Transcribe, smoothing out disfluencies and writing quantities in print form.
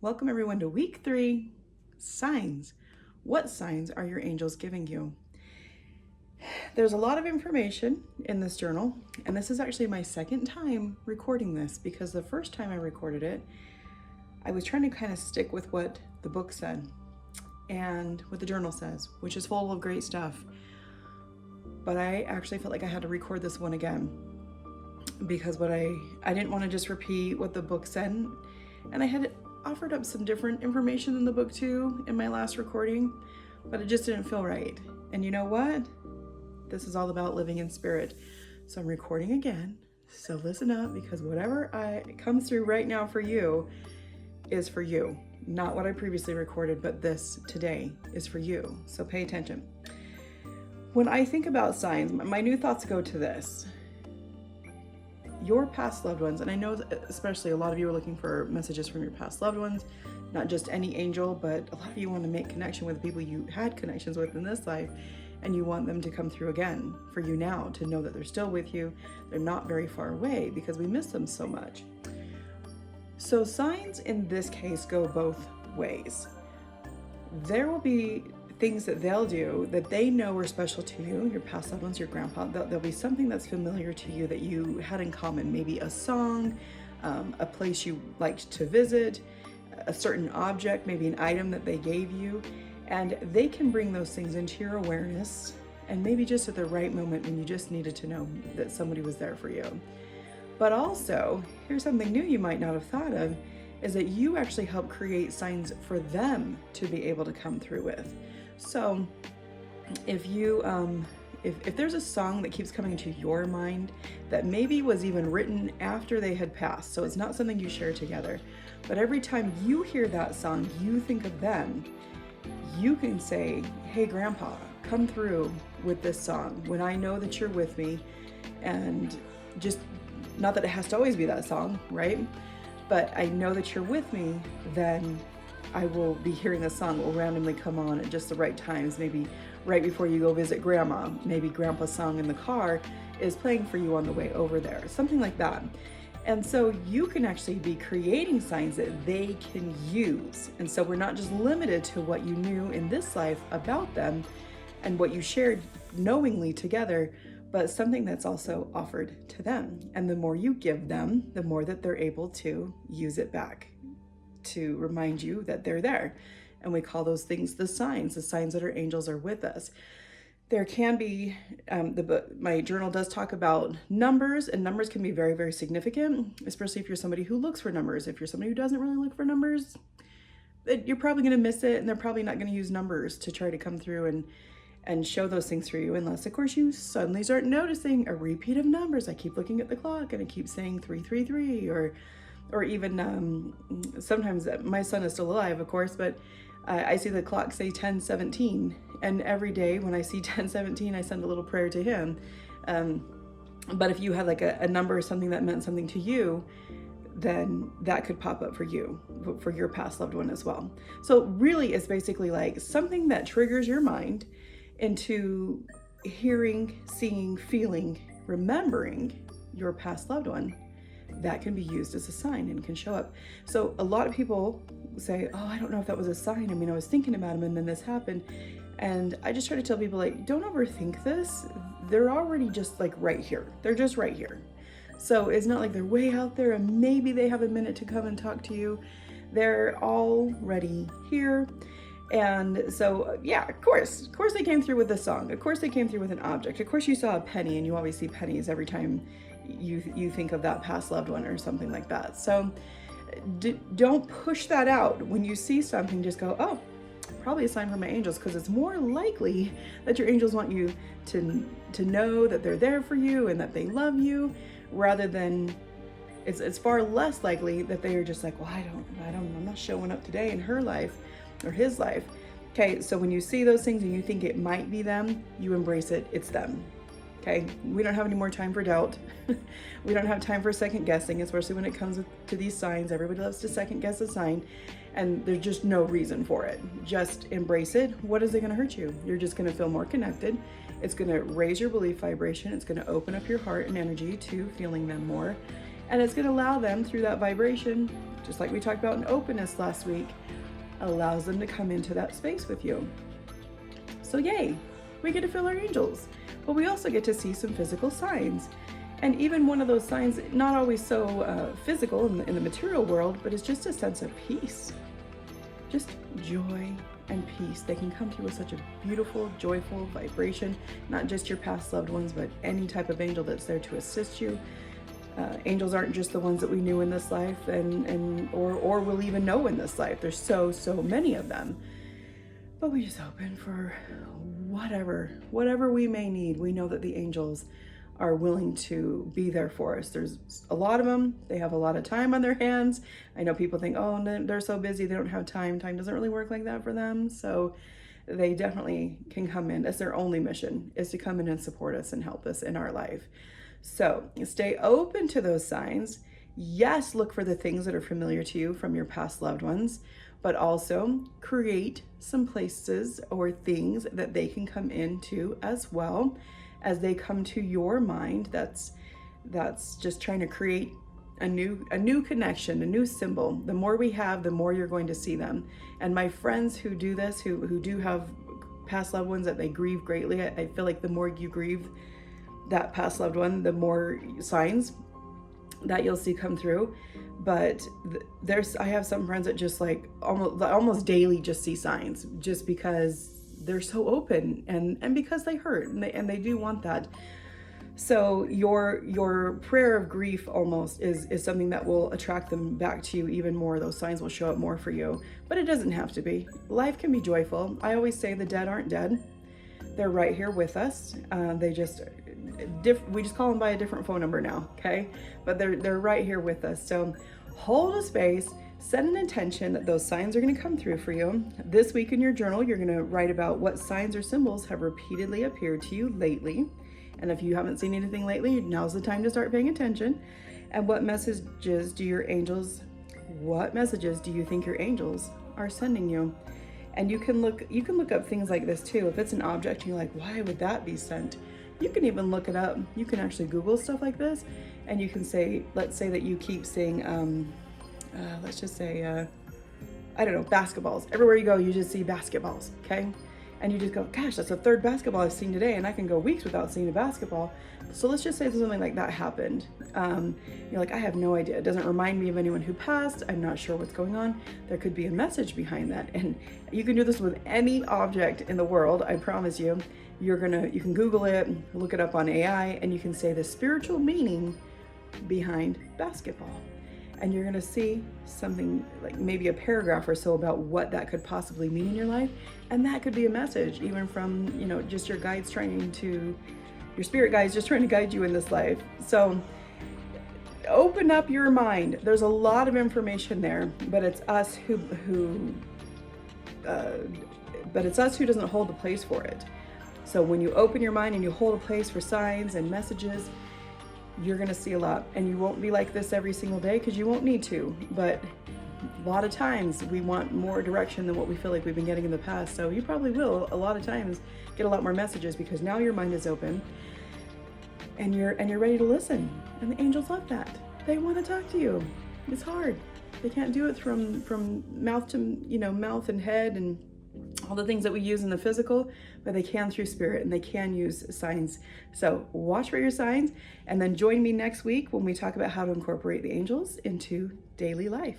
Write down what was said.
Welcome everyone to week 3, signs. What signs are your angels giving you? There's a lot of information in this journal, and this is actually my second time recording this because the first time I recorded it, I was trying to kind of stick with what the book said and what the journal says, which is full of great stuff. But I actually felt like I had to record this one again because I didn't want to just repeat what the book said, and I had offered up some different information in the book too in my last recording, but it just didn't feel right. And you know what? This is all about living in spirit. So I'm recording again. So listen up, because whatever comes through right now for you is for you. Not what I previously recorded, but this today is for you. So pay attention. When I think about signs, my new thoughts go to this. Your past loved ones, and I know that especially a lot of you are looking for messages from your past loved ones, not just any angel, but a lot of you want to make connection with people you had connections with in this life, and you want them to come through again for you now, to know that they're still with you, they're not very far away, because we miss them so much. So signs in this case go both ways. There will be things that they'll do that they know are special to you, your past loved ones, your grandpa. There'll be something that's familiar to you that you had in common, maybe a song, a place you liked to visit, a certain object, maybe an item that they gave you, and they can bring those things into your awareness, and maybe just at the right moment when you just needed to know that somebody was there for you. But also, here's something new you might not have thought of, is that you actually help create signs for them to be able to come through with. So if you if there's a song that keeps coming to your mind that maybe was even written after they had passed, so it's not something you share together, but every time you hear that song, you think of them, you can say, hey grandpa, come through with this song when I know that you're with me. And just, not that it has to always be that song, right? But I know that you're with me, then I will be hearing this song will randomly come on at just the right times, maybe right before you go visit grandma, maybe grandpa's song in the car is playing for you on the way over there, something like that. And so you can actually be creating signs that they can use. And so we're not just limited to what you knew in this life about them and what you shared knowingly together, but something that's also offered to them. And the more you give them, the more that they're able to use it back to remind you that they're there. And we call those things the signs that our angels are with us. There can be, my journal does talk about numbers, and numbers can be very, very significant, especially if you're somebody who looks for numbers. If you're somebody who doesn't really look for numbers, you're probably going to miss it, and they're probably not going to use numbers to try to come through and show those things through you, unless of course you suddenly start noticing a repeat of numbers. I keep looking at the clock and I keep saying 333, or even sometimes my son is still alive, of course, but I see the clock say 10:17, and every day when I see 10:17, I send a little prayer to him. But if you had like a number or something that meant something to you, then that could pop up for you, for your past loved one as well. So really, it's basically like something that triggers your mind into hearing, seeing, feeling, remembering your past loved one. That can be used as a sign and can show up. So a lot of people say, oh, I don't know if that was a sign. I mean, I was thinking about him and then this happened. And I just try to tell people, like, don't overthink this. They're already just like right here. They're just right here. So it's not like they're way out there and maybe they have a minute to come and talk to you. They're already here. And so, yeah, of course they came through with a song. Of course they came through with an object. Of course you saw a penny, and you always see pennies every time you think of that past loved one or something like that. So don't push that out. When you see something, just go, oh, probably a sign from my angels, because it's more likely that your angels want you to know that they're there for you and that they love you, rather than it's far less likely that they are just like, well, I'm not showing up today in her life or his life. Okay, so when you see those things and you think it might be them, you embrace it, it's them. Okay, we don't have any more time for doubt. We don't have time for second guessing, especially when it comes to these signs. Everybody loves to second guess a sign, and there's just no reason for it. Just embrace it. What is it going to hurt you? You're just going to feel more connected. It's going to raise your belief vibration. It's going to open up your heart and energy to feeling them more. And it's going to allow them through that vibration, just like we talked about in openness last week, allows them to come into that space with you. So yay, we get to feel our angels, but we also get to see some physical signs. And even one of those signs, not always so physical in the material world, but it's just a sense of peace, just joy and peace. They can come to you with such a beautiful, joyful vibration, not just your past loved ones, but any type of angel that's there to assist you. Angels aren't just the ones that we knew in this life or will even know in this life. There's so many of them. But we just open for whatever we may need. We know that the angels are willing to be there for us. There's a lot of them. They have a lot of time on their hands. I know people think, oh, they're so busy, they don't have time. Time doesn't really work like that for them. So they definitely can come in. That's their only mission, is to come in and support us and help us in our life. So stay open to those signs. Yes, look for the things that are familiar to you from your past loved ones, but also create some places or things that they can come into as well as they come to your mind. That's just trying to create a new connection, a new symbol. The more we have, the more you're going to see them. And my friends who do this, who do have past loved ones that they grieve greatly, I feel like the more you grieve that past loved one, the more signs that you'll see come through. But I have some friends that just like almost daily just see signs, just because they're so open and because they hurt and they do want that. So your prayer of grief almost is something that will attract them back to you even more. Those signs will show up more for you, but it doesn't have to be. Life can be joyful. I always say the dead aren't dead. They're right here with us. We just call them by a different phone number now, okay? But they're right here with us. So hold a space, set an intention that those signs are going to come through for you. This week in your journal, you're going to write about what signs or symbols have repeatedly appeared to you lately. And if you haven't seen anything lately, now's the time to start paying attention. And what messages do you think your angels are sending you? And you can look up things like this too. If it's an object and you're like, why would that be sent? You can even look it up. You can actually Google stuff like this, and you can say, let's say that you keep seeing, let's just say, I don't know, basketballs. Everywhere you go, you just see basketballs, okay? And you just go, gosh, that's the third basketball I've seen today, and I can go weeks without seeing a basketball. So let's just say something like that happened. You're like, I have no idea. It doesn't remind me of anyone who passed. I'm not sure what's going on. There could be a message behind that. And you can do this with any object in the world, I promise you. You can Google it, look it up on AI, and you can say the spiritual meaning behind basketball. And you're gonna see something like maybe a paragraph or so about what that could possibly mean in your life. And that could be a message, even from, just your guides your spirit guides just trying to guide you in this life. So open up your mind. There's a lot of information there, but it's us who doesn't hold the place for it. So when you open your mind and you hold a place for signs and messages, you're going to see a lot. And you won't be like this every single day, because you won't need to. But a lot of times we want more direction than what we feel like we've been getting in the past. So you probably will a lot of times get a lot more messages, because now your mind is open and you're ready to listen. And the angels love that. They want to talk to you. It's hard. They can't do it from mouth to mouth and head and all the things that we use in the physical, but they can through spirit, and they can use signs. So watch for your signs, and then join me next week when we talk about how to incorporate the angels into daily life.